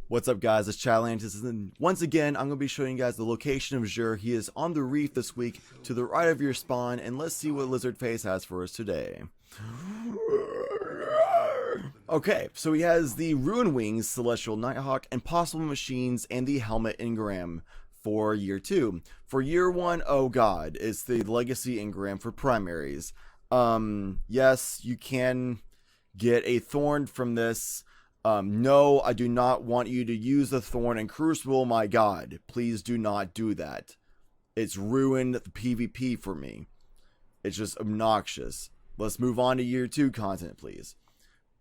What's up, guys? It's Chadlantis, and once again, I'm going to be showing you guys the location of Xur. He is on the reef this week, to the right of your spawn, and let's see what Lizardface has for us today. Okay, so he has the Ruin Wings, Celestial Nighthawk, Impossible Machines, and the Helmet Engram for year 2. For year 1, oh god, it's the Legacy Engram for primaries. Yes, you can get a Thorn from this. No, I do not want you to use the Thorn and Crucible, my god. Please do not do that. It's ruined the PvP for me. It's just obnoxious. Let's move on to year 2 content, please.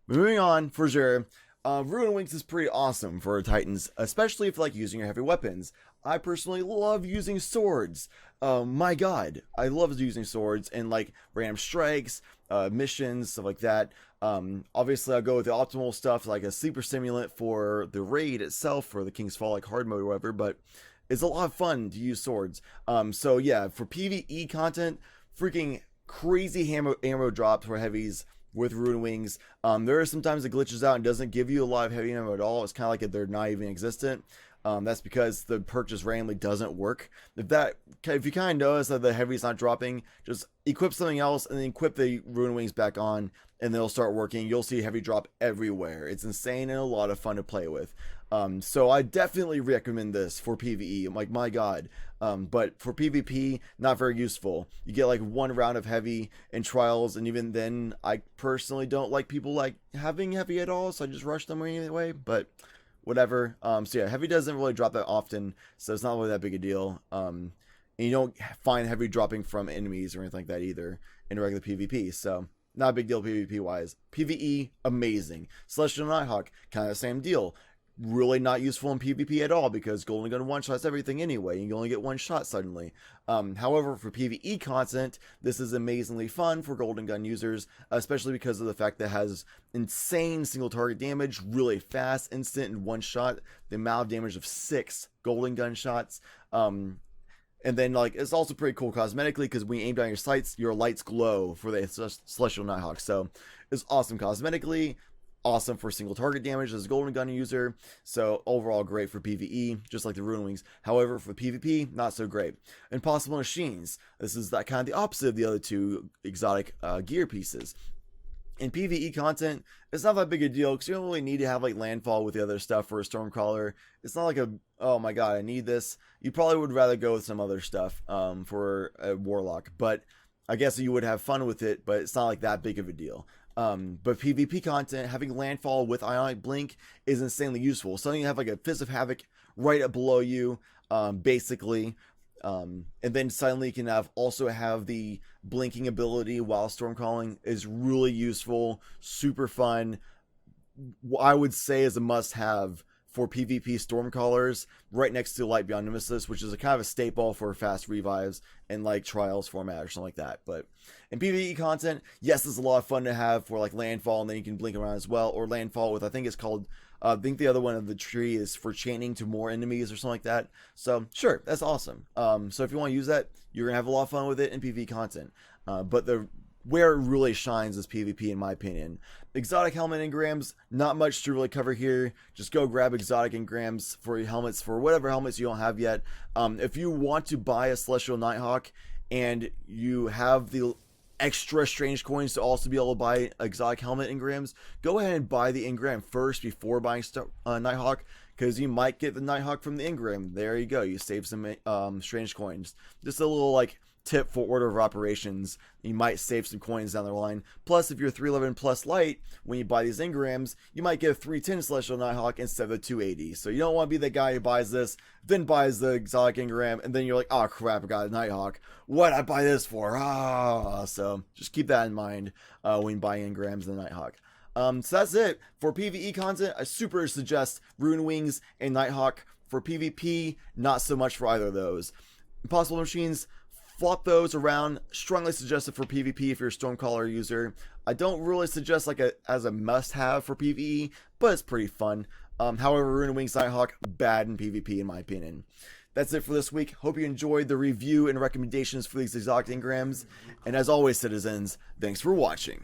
Moving on, for sure. Ruin Wings is pretty awesome for Titans, especially if you like using your heavy weapons. I personally love using swords. My god, I love using swords in like random strikes, missions, stuff like that. Obviously I'll go with the optimal stuff like a sleeper stimulant for the raid itself, for the King's Fall like hard mode or whatever, but it's a lot of fun to use swords. So yeah, for PvE content, freaking crazy ammo drops for heavies with Ruin Wings. There are sometimes it glitches out and doesn't give you a lot of heavy ammo at all. It's kind of like if they're not even existent. That's because the perk just randomly doesn't work. If you kind of notice that the heavy's not dropping, just equip something else and then equip the Ruin Wings back on, and they'll start working. You'll see heavy drop everywhere. It's insane and a lot of fun to play with. So I definitely recommend this for PvE. I'm like, my god. But for PvP, not very useful. You get like one round of heavy in trials, and even then, I personally don't like people like having heavy at all, so I just rush them anyway. But whatever. So yeah, heavy doesn't really drop that often, so it's not really that big a deal. And you don't find heavy dropping from enemies or anything like that either in regular PvP, so not a big deal PvP wise. PvE, amazing. Celestial Nighthawk, kind of the same deal. Really not useful in PvP at all because Golden Gun one-shots everything anyway. You only get one shot suddenly. However, for PvE content, this is amazingly fun for Golden Gun users, especially because of the fact that it has insane single target damage, really fast, instant, and one shot. The amount of damage of 6 Golden Gun shots. And then, like, it's also pretty cool cosmetically because when you aim down your sights, your lights glow for the Celestial Nighthawk. So it's awesome cosmetically. Awesome for single target damage as a Golden Gun user, so overall great for PvE, just like the Ruin Wings. However, for PvP, not so great. Impossible Machines, this is that kind of the opposite of the other two exotic gear pieces. In PvE content, it's not that big a deal because you don't really need to have like landfall with the other stuff for a Stormcrawler. It's not like a, oh my god, I need this. You probably would rather go with some other stuff for a Warlock, but I guess you would have fun with it, but it's not like that big of a deal. But PvP content, having landfall with Ionic Blink is insanely useful. So you have like a Fist of Havoc right up below you, basically. And then suddenly you can also have the blinking ability while stormcrawling is really useful, super fun. I would say is a must-have for PvP Stormcrawlers, right next to Light Beyond Nemesis, which is a kind of a staple for fast revives and like trials format or something like that. But in PvE content, yes, it's a lot of fun to have for like landfall, and then you can blink around as well, or landfall with, I think it's called, I think the other one of the tree is for chaining to more enemies or something like that. So sure, that's awesome. So if you want to use that, you're gonna have a lot of fun with it in PvE content. But where it really shines is PvP, in my opinion. Exotic helmet engrams, not much to really cover here. Just go grab exotic engrams for your helmets, for whatever helmets you don't have yet. If you want to buy a Celestial Nighthawk and you have the extra strange coins to also be able to buy exotic helmet engrams, go ahead and buy the engram first before buying Nighthawk, because you might get the Nighthawk from the engram. There you go, you save some strange coins. Just a little like tip for order of operations. You might save some coins down the line. Plus, if you're 311 plus light, when you buy these engrams, you might get a 310 Celestial Nighthawk instead of a 280. So you don't want to be the guy who buys this, then buys the exotic engram, and then you're like, oh crap, I got a Nighthawk. What I buy this for? So just keep that in mind when you buy engrams and the Nighthawk. So that's it for PvE content. I super suggest Ruin Wings and Nighthawk. For PvP, not so much for either of those. Impossible Machines, flop those around. Strongly suggested for PvP if you're a Stormcaller user. I don't really suggest like as a must-have for PvE, but it's pretty fun. However, Ruin Wings Nighthawk, bad in PvP in my opinion. That's it for this week. Hope you enjoyed the review and recommendations for these exotic engrams. And as always, citizens, thanks for watching.